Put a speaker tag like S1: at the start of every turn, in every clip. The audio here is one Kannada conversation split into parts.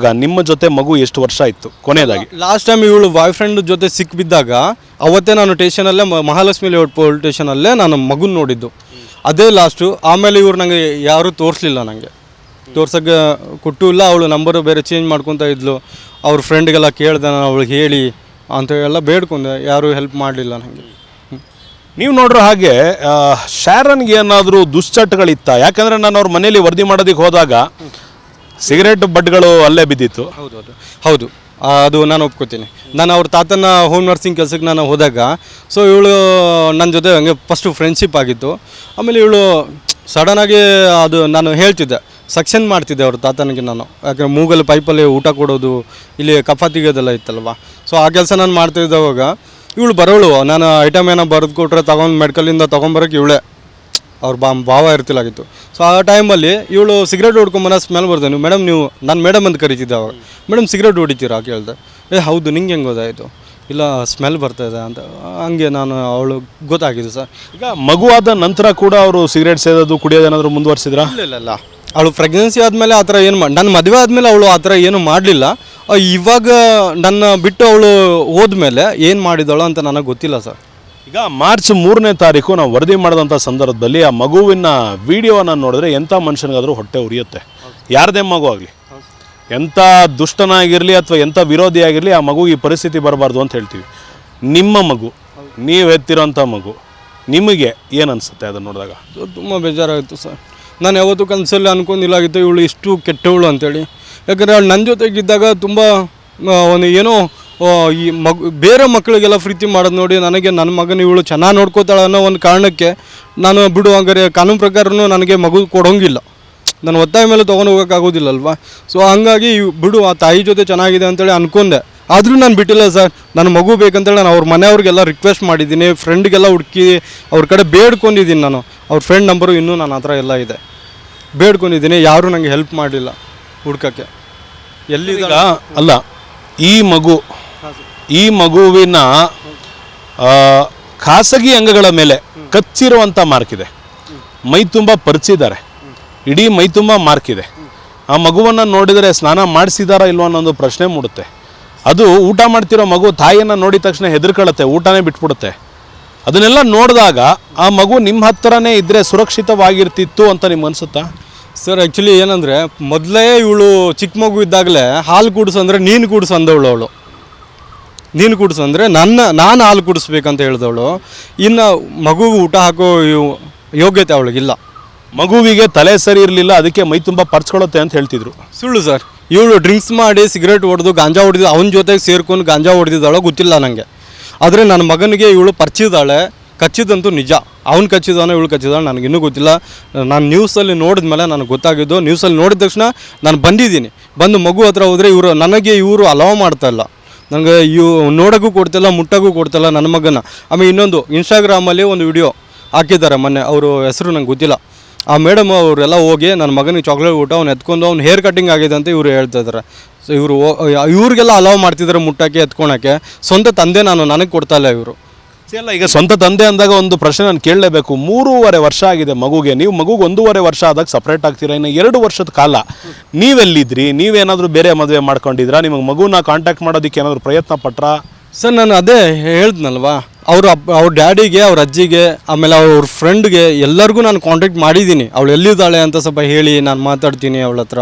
S1: ಸಿಕ್ಕಿದಾಗ ನಿಮ್ಮ ಜೊತೆ ಮಗು ಎಷ್ಟು ವರ್ಷ ಇತ್ತು ಕೊನೆಯದಾಗಿ?
S2: ಲಾಸ್ಟ್ ಟೈಮ್ ಇವಳು ಬಾಯ್ ಫ್ರೆಂಡ್ ಜೊತೆ ಸಿಕ್ಕಿಬಿದ್ದಾಗ ಅವತ್ತೇ ನಾನು ಸ್ಟೇಷನಲ್ಲೇ ಮಹಾಲಕ್ಷ್ಮಿ ಲೇಔಟ್ ಪೊಲೀಸ್ ಸ್ಟೇಷನಲ್ಲೇ ನಾನು ಮಗುನ ನೋಡಿದ್ದು, ಅದೇ ಲಾಸ್ಟು. ಆಮೇಲೆ ಇವ್ರು ನನಗೆ ಯಾರೂ ತೋರಿಸ್ಲಿಲ್ಲ, ನನಗೆ ತೋರ್ಸೋಕ್ಕೆ ಕೊಟ್ಟು ಇಲ್ಲ. ಅವಳು ನಂಬರು ಬೇರೆ ಚೇಂಜ್ ಮಾಡ್ಕೊತಾ ಇದ್ಲು. ಅವ್ರ ಫ್ರೆಂಡ್ಗೆಲ್ಲ ಕೇಳ್ದೆ ನಾನು ಅವಳಿಗೆ ಹೇಳಿ ಅಂತ ಎಲ್ಲ ಬೇಡ್ಕೊಂಡೆ, ಯಾರೂ ಹೆಲ್ಪ್ ಮಾಡಲಿಲ್ಲ ನನಗೆ.
S1: ನೀವು ನೋಡ್ರೋ ಹಾಗೆ ಶಾರನ್ಗೆ ಏನಾದರೂ ದುಶ್ಚಟಗಳಿತ್ತ? ಯಾಕಂದರೆ ನಾನು ಅವ್ರ ಮನೇಲಿ ವರದಿ ಮಾಡೋದಕ್ಕೆ ಹೋದಾಗ ಸಿಗರೇಟ್ ಬಡ್ಗಳು ಅಲ್ಲೇ ಬಿದ್ದಿತ್ತು.
S2: ಹೌದು, ಅದು ನಾನು ಒಪ್ಕೋತೀನಿ. ನಾನು ಅವ್ರ ತಾತನ ಹೋಮ್ ನರ್ಸಿಂಗ್ ಕೆಲಸಕ್ಕೆ ನಾನು ಹೋದಾಗ ಸೊ ಇವಳು ನನ್ನ ಜೊತೆ ಹಂಗೆ ಫಸ್ಟು ಫ್ರೆಂಡ್ಶಿಪ್ ಆಗಿತ್ತು. ಆಮೇಲೆ ಇವಳು ಸಡನ್ನಾಗಿ ಅದು ನಾನು ಹೇಳ್ತಿದ್ದೆ, ಸಕ್ಷನ್ ಮಾಡ್ತಿದ್ದೆ ಅವ್ರ ತಾತನಿಗೆ ನಾನು. ಯಾಕಂದರೆ ಮೂಗಲ್ಲಿ ಪೈಪಲ್ಲಿ ಊಟ ಕೊಡೋದು, ಇಲ್ಲಿ ಕಫ ತೆಗೆಯೋದೆಲ್ಲ ಇತ್ತಲ್ವ. ಸೊ ಆ ಕೆಲಸ ನಾನು ಮಾಡ್ತಿದ್ದವಾಗ ಇವಳು ಬರೋಳು. ನಾನು ಐಟಮ್ ಏನೋ ಬರೆದು ಕೊಟ್ಟರೆ ತೊಗೊಂಡು ಮೆಡಿಕಲಿಂದ ತೊಗೊಂಬರೋಕೆ ಇವಳೇ, ಅವ್ರ ಭಾವ ಇರ್ತಿಲ್ಲಾಗಿತ್ತು. ಸೊ ಆ ಟೈಮಲ್ಲಿ ಇವಳು ಸಿಗರೇಟ್ ಹೊಡ್ಕೊಂಬನ ಸ್ಮೆಲ್ ಬರ್ತದೆ. ನೀವು ಮೇಡಮ್, ನೀವು ನಾನು ಮೇಡಮ್ ಅಂತ ಕರಿತಿದ್ದೆ ಅವಾಗ. ಮೇಡಮ್ ಸಿಗರೇಟ್ ಹೊಡಿತೀರಾ ಕೇಳಿದೆ. ಹೌದು, ನಿಂಗೆ ಹೆಂಗೆ ಗೊತ್ತಾಯಿತು? ಇಲ್ಲ ಸ್ಮೆಲ್ ಬರ್ತಾಯಿದೆ ಅಂತ. ಹಂಗೆ ನಾನು ಅವಳು ಗೊತ್ತಾಗಿದ್ದು ಸರ್.
S1: ಈಗ ಮಗುವಾದ ನಂತರ ಕೂಡ ಅವರು ಸಿಗರೇಟ್ ಸೇದೋದು ಕುಡಿಯೋದೇನಾದರೂ ಮುಂದುವರಿಸಿದ್ರಾ?
S2: ಇಲ್ಲ, ಅವಳು ಪ್ರೆಗ್ನೆನ್ಸಿ ಆದಮೇಲೆ ಆ ಥರ ಏನು ನನ್ನ ಮದುವೆ ಆದಮೇಲೆ ಅವಳು ಆ ಥರ ಏನು ಮಾಡಲಿಲ್ಲ. ಇವಾಗ ನನ್ನ ಬಿಟ್ಟು ಅವಳು ಹೋದ್ಮೇಲೆ ಏನು ಮಾಡಿದಳು ಅಂತ ನನಗೆ ಗೊತ್ತಿಲ್ಲ ಸರ್.
S1: ಈಗ ಮಾರ್ಚ್ 3ನೇ ತಾರೀಕು ನಾವು ವರದಿ ಮಾಡಿದಂಥ ಸಂದರ್ಭದಲ್ಲಿ ಆ ಮಗುವಿನ ವಿಡಿಯೋವನ್ನು ನೋಡಿದ್ರೆ ಎಂಥ ಮನುಷ್ಯನಿಗಾದರೂ ಹೊಟ್ಟೆ ಉರಿಯುತ್ತೆ. ಯಾರದೇ ಮಗು ಆಗಲಿ, ಎಂಥ ದುಷ್ಟನಾಗಿರಲಿ ಅಥವಾ ಎಂಥ ವಿರೋಧಿ ಆಗಿರಲಿ, ಆ ಮಗು ಈ ಪರಿಸ್ಥಿತಿ ಬರಬಾರ್ದು ಅಂತ ಹೇಳ್ತೀವಿ. ನಿಮ್ಮ ಮಗು, ನೀವು ಎತ್ತಿರೋಂಥ ಮಗು, ನಿಮಗೆ ಏನು ಅನಿಸುತ್ತೆ ಅದನ್ನು ನೋಡಿದಾಗ?
S2: ತುಂಬ ಬೇಜಾರಾಯಿತು ಸರ್. ನಾನು ಯಾವತ್ತೂ ಕನಸಲ್ಲಿ ಅನ್ಕೊಂಡಿಲ್ಲಾಗಿತ್ತು ಇವಳು ಇಷ್ಟು ಕೆಟ್ಟವಳು ಅಂತೇಳಿ. ಯಾಕಂದರೆ ಅವಳು ನನ್ನ ಜೊತೆಗಿದ್ದಾಗ ತುಂಬ ಒಂದು ಏನೋ ಈ ಬೇರೆ ಮಕ್ಕಳಿಗೆಲ್ಲ ಪ್ರೀತಿ ಮಾಡೋದು ನೋಡಿ ನನಗೆ ನನ್ನ ಮಗನ ಇವಳು ಚೆನ್ನಾಗಿ ನೋಡ್ಕೋತಾಳೆ ಅನ್ನೋ ಒಂದು ಕಾರಣಕ್ಕೆ ನಾನು ಬಿಡು, ಹಂಗಾರೆ ಕಾನೂನು ಪ್ರಕಾರನೂ ನನಗೆ ಮಗು ಕೊಡೋಂಗಿಲ್ಲ, ನಾನು ಒತ್ತಾಯ ಮೇಲೆ ತೊಗೊಂಡು ಹೋಗೋಕ್ಕಾಗೋದಿಲ್ಲಲ್ವ. ಸೊ ಹಂಗಾಗಿ ಬಿಡು, ಆ ತಾಯಿ ಜೊತೆ ಚೆನ್ನಾಗಿದೆ ಅಂತೇಳಿ ಅಂದ್ಕೊಂಡೆ. ಆದರೂ ನಾನು ಬಿಟ್ಟಿಲ್ಲ ಸರ್. ನನ್ನ ಮಗು ಬೇಕಂತೇಳಿ ನಾನು ಅವ್ರ ಮನೆಯವ್ರಿಗೆಲ್ಲ ರಿಕ್ವೆಸ್ಟ್ ಮಾಡಿದ್ದೀನಿ, ಫ್ರೆಂಡ್ಗೆಲ್ಲ ಹುಡುಕಿ ಅವ್ರ ಕಡೆ ಬೇಡ್ಕೊಂಡಿದ್ದೀನಿ. ನಾನು ಅವ್ರ ಫ್ರೆಂಡ್ ನಂಬರು ಇನ್ನೂ ನನ್ನ ಹತ್ರ ಎಲ್ಲ ಇದೆ, ಬೇಡ್ಕೊಂಡಿದ್ದೀನಿ. ಯಾರೂ ನನಗೆ ಹೆಲ್ಪ್ ಮಾಡಲಿಲ್ಲ ಹುಡ್ಕೋಕ್ಕೆ. ಎಲ್ಲಿಗ
S1: ಅಲ್ಲ, ಈ ಮಗುವಿನ ಖಾಸಗಿ ಅಂಗಗಳ ಮೇಲೆ ಕಚ್ಚಿರುವಂಥ ಮಾರ್ಕ್ ಇದೆ, ಮೈ ತುಂಬ ಪರ್ಚಿದ್ದಾರೆ, ಇಡೀ ಮೈ ತುಂಬ ಮಾರ್ಕ್ ಇದೆ. ಆ ಮಗುವನ್ನು ನೋಡಿದರೆ ಸ್ನಾನ ಮಾಡಿಸಿದಾರಾ ಇಲ್ವೋ ಅನ್ನೋ ಒಂದು ಪ್ರಶ್ನೆ ಮೂಡುತ್ತೆ. ಅದು ಊಟ ಮಾಡ್ತಿರೋ ಮಗು ತಾಯಿಯನ್ನು ನೋಡಿದ ತಕ್ಷಣ ಹೆದರ್ಕೊಳ್ಳುತ್ತೆ, ಊಟನೇ ಬಿಟ್ಬಿಡುತ್ತೆ. ಅದನ್ನೆಲ್ಲ ನೋಡಿದಾಗ ಆ ಮಗು ನಿಮ್ಮ ಹತ್ರನೇ ಇದ್ದರೆ ಸುರಕ್ಷಿತವಾಗಿರ್ತಿತ್ತು ಅಂತ ನಿಮ್ಗೆ ಅನಿಸುತ್ತಾ
S2: ಸರ್? ಆ್ಯಕ್ಚುಲಿ ಏನಂದರೆ, ಮೊದಲೇ ಇವಳು ಚಿಕ್ಕ ಮಗು ಇದ್ದಾಗಲೇ ಹಾಲು ಕುಡಿಸಂದ್ರೆ ನೀನು ಕುಡಿಸು ಅಂದವಳು. ಅವಳು ನೀನು ಕುಡಿಸು ಅಂದರೆ ನಾನು ಹಾಲು ಕುಡಿಸ್ಬೇಕಂತ ಹೇಳಿದವಳು. ಇನ್ನು ಮಗುಗೆ ಊಟ ಹಾಕೋ ಯೋಗ್ಯತೆ ಅವಳಿಗಿಲ್ಲ.
S1: ಮಗುವಿಗೆ ತಲೆ ಸರಿ ಇರಲಿಲ್ಲ, ಅದಕ್ಕೆ ಮೈ ತುಂಬ ಪರ್ಚ್ಕೊಳ್ಳುತ್ತೆ ಅಂತ ಹೇಳ್ತಿದ್ರು.
S2: ಸುಳ್ಳು ಸರ್. ಇವಳು ಡ್ರಿಂಕ್ಸ್ ಮಾಡಿ ಸಿಗರೇಟ್ ಹೊಡೆದು ಗಾಂಜಾ ಹೊಡೆದಿದ್ದು, ಅವನ ಜೊತೆಗೆ ಸೇರ್ಕೊಂಡು ಗಾಂಜಾ ಹೊಡೆದಿದ್ದಾಳೋ ಗೊತ್ತಿಲ್ಲ ನನಗೆ. ಆದರೆ ನನ್ನ ಮಗನಿಗೆ ಇವಳು ಪರ್ಚಿದ್ದಾಳೆ, ಕಚ್ಚಿದಂತೂ ನಿಜ. ಅವ್ನು ಕಚ್ಚಿದಾನೋ ಇವಳು ಕಚ್ಚಿದಾಳೆ ನನಗಿನ್ನೂ ಗೊತ್ತಿಲ್ಲ. ನಾನು ನ್ಯೂಸಲ್ಲಿ ನೋಡಿದ ಮೇಲೆ ನನಗೆ ಗೊತ್ತಾಗಿದ್ದು. ನ್ಯೂಸಲ್ಲಿ ನೋಡಿದ ತಕ್ಷಣ ನಾನು ಬಂದಿದ್ದೀನಿ. ಬಂದು ಮಗು ಹತ್ರ ಹೋದರೆ ಇವರು ಅಲೋ ಮಾಡ್ತಾಯಿಲ್ಲ, ನನಗೆ ನೋಡೋಕ್ಕೂ ಕೊಡ್ತಿಲ್ಲ, ಮುಟ್ಟೋಕ್ಕೂ ಕೊಡ್ತಿಲ್ಲ ನನ್ನ ಮಗನ. ಆಮೇಲೆ ಇನ್ನೊಂದು ಇನ್ಸ್ಟಾಗ್ರಾಮಲ್ಲಿ ಒಂದು ವಿಡಿಯೋ ಹಾಕಿದ್ದಾರೆ ಮೊನ್ನೆ, ಅವರು ಹೆಸರು ನಂಗೆ ಗೊತ್ತಿಲ್ಲ. ಆ ಮೇಡಮ್ ಅವರೆಲ್ಲ ಹೋಗಿ ನನ್ನ ಮಗನಿಗೆ ಚಾಕ್ಲೇಟ್ ಊಟ ಅವ್ನು ಎತ್ಕೊಂಡು ಅವ್ನು ಹೇರ್ ಕಟ್ಟಿಂಗ್ ಆಗಿದೆ ಅಂತ ಇವರು ಹೇಳ್ತಾ ಇದ್ದಾರೆ. ಸೊ ಇವ್ರಿಗೆಲ್ಲ ಅಲೋ ಮಾಡ್ತಿದ್ದಾರೆ ಮುಟ್ಟೋಕ್ಕೆ, ಎತ್ಕೊಳಕ್ಕೆ. ಸ್ವಂತ ತಂದೆ ನನಗೆ ಕೊಡ್ತಾಯಿಲ್ಲ ಇವರು.
S1: ಅಲ್ಲ, ಈಗ ಸ್ವಂತ ತಂದೆ ಅಂದಾಗ ಒಂದು ಪ್ರಶ್ನೆ ನಾನು ಕೇಳಲೇಬೇಕು. 3.5 ವರ್ಷ ಆಗಿದೆ ಮಗುಗೆ, ನೀವು ಮಗುಗೆ 1.5 ವರ್ಷ ಆದಾಗ ಸಪ್ರೇಟ್ ಆಗ್ತೀರಾ. ಇನ್ನು 2 ವರ್ಷದ ಕಾಲ ನೀವೆಲ್ಲಿದ್ರಿ? ನೀವೇನಾದರೂ ಬೇರೆ ಮದುವೆ ಮಾಡ್ಕೊಂಡಿದ್ರಾ? ನಿಮಗೆ ಮಗುನ ಕಾಂಟ್ಯಾಕ್ಟ್ ಮಾಡೋದಕ್ಕೆ ಏನಾದರೂ ಪ್ರಯತ್ನ ಪಟ್ರಾ?
S2: ಸರ್, ನಾನು ಅದೇ ಹೇಳ್ದನಲ್ವಾ, ಅವ್ರ ಡ್ಯಾಡಿಗೆ, ಅವ್ರ ಅಜ್ಜಿಗೆ, ಆಮೇಲೆ ಅವ್ರ ಫ್ರೆಂಡ್ಗೆ ಎಲ್ಲರಿಗೂ ನಾನು ಕಾಂಟ್ಯಾಕ್ಟ್ ಮಾಡಿದ್ದೀನಿ. ಅವಳು ಎಲ್ಲಿದ್ದಾಳೆ ಅಂತ ಸ್ವಲ್ಪ ಹೇಳಿ ನಾನು ಮಾತಾಡ್ತೀನಿ ಅವಳ ಹತ್ರ,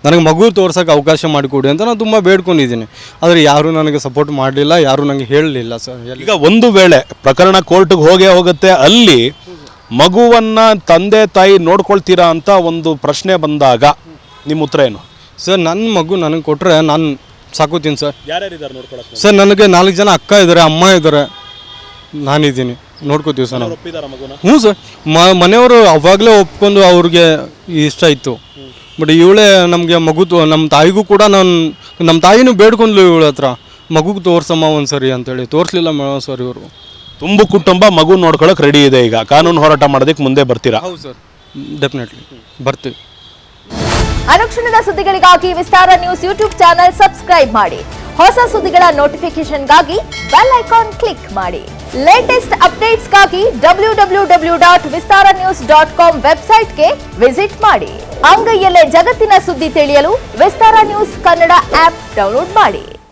S2: ನನಗೆ ಮಗು ತೋರ್ಸೋಕ್ಕೆ ಅವಕಾಶ ಮಾಡಿಕೊಡಿ ಅಂತ ನಾನು ತುಂಬ ಬೇಡ್ಕೊಂಡಿದ್ದೀನಿ. ಆದರೆ ಯಾರೂ ನನಗೆ ಸಪೋರ್ಟ್ ಮಾಡಲಿಲ್ಲ, ಯಾರೂ ನನಗೆ ಹೇಳಲಿಲ್ಲ ಸರ್.
S1: ಈಗ ಒಂದು ವೇಳೆ ಪ್ರಕರಣ ಕೋರ್ಟ್ಗೆ ಹೋಗುತ್ತೆ, ಅಲ್ಲಿ ಮಗುವನ್ನು ತಂದೆ ತಾಯಿ ನೋಡ್ಕೊಳ್ತೀರಾ ಅಂತ ಒಂದು ಪ್ರಶ್ನೆ ಬಂದಾಗ ನಿಮ್ಮ ಉತ್ತರ ಏನು
S2: ಸರ್? ನನ್ನ ಮಗು ನನಗೆ ಕೊಟ್ಟರೆ ನಾನು ಸಾಕೋತೀನಿ ಸರ್.
S1: ಯಾರ್ಯಾರಿದ್ದಾರೆ ನೋಡ್ಕೊಳಕ್ಕೆ?
S2: ಸರ್, ನನಗೆ 4 ಜನ ಅಕ್ಕ ಇದ್ದಾರೆ, ಅಮ್ಮ ಇದ್ದಾರೆ, ನಾನಿದ್ದೀನಿ, ನೋಡ್ಕೋತೀವಿ ಸರ್ ನಾವು. ಹ್ಞೂ ಸರ್, ಮನೆಯವರು ಅವಾಗಲೇ ಒಪ್ಕೊಂಡು ಅವ್ರಿಗೆ ಇಷ್ಟ ಇತ್ತು. ಬಟ್ ಇವಳೇ ನಮಗೆ ಮಗು ನಮ್ಮ ತಾಯಿಗೂ ಕೂಡ ನಮ್ಮ ತಾಯಿನೂ ಬೇಡ್ಕೊಂಡ್ಲು ಇವಳ ಹತ್ರ, ಮಗುಗೆ ತೋರ್ಸಮ್ಮ ಒಂದು ಸರಿ ಅಂತೇಳಿ. ತೋರಿಸ್ಲಿಲ್ಲ ಮೇಡಮ್ ಸರ್ ಇವರು.
S1: ತುಂಬು ಕುಟುಂಬ ಮಗು ನೋಡ್ಕೊಳ್ಳೋಕೆ ರೆಡಿ ಇದೆ. ಈಗ ಕಾನೂನು ಹೋರಾಟ ಮಾಡೋದಕ್ಕೆ ಮುಂದೆ ಬರ್ತೀರಾ?
S2: ಹೌದು ಸರ್, ಡೆಫಿನೆಟ್ಲಿ ಬರ್ತೀವಿ.
S3: ಅನುಕ್ಷಣದ ಸುದ್ದಿಗಳಿಗಾಗಿ ವಿಸ್ತಾರ ನ್ಯೂಸ್ ಯೂಟ್ಯೂಬ್ ಚಾನೆಲ್ ಸಬ್ಸ್ಕ್ರೈಬ್ ಮಾಡಿ. ಹೊಸ ಸುದ್ದಿಗಳ ನೋಟಿಫಿಕೇಶನ್ಗಾಗಿ ಬೆಲ್ ಐಕಾನ್ ಕ್ಲಿಕ್ ಮಾಡಿ. ಲೇಟೆಸ್ಟ್ ಅಪ್ಡೇಟ್ಸ್ಗಾಗಿ www.vistaranews.com ವೆಬ್ಸೈಟ್ಗೆ ವಿಸಿಟ್ ಮಾಡಿ. ಅಂಗೈಯಲ್ಲೇ ಜಗತ್ತಿನ ಸುದ್ದಿ ತಿಳಿಯಲು ವಿಸ್ತಾರ ನ್ಯೂಸ್ ಕನ್ನಡ ಆಪ್ ಡೌನ್ಲೋಡ್ ಮಾಡಿ.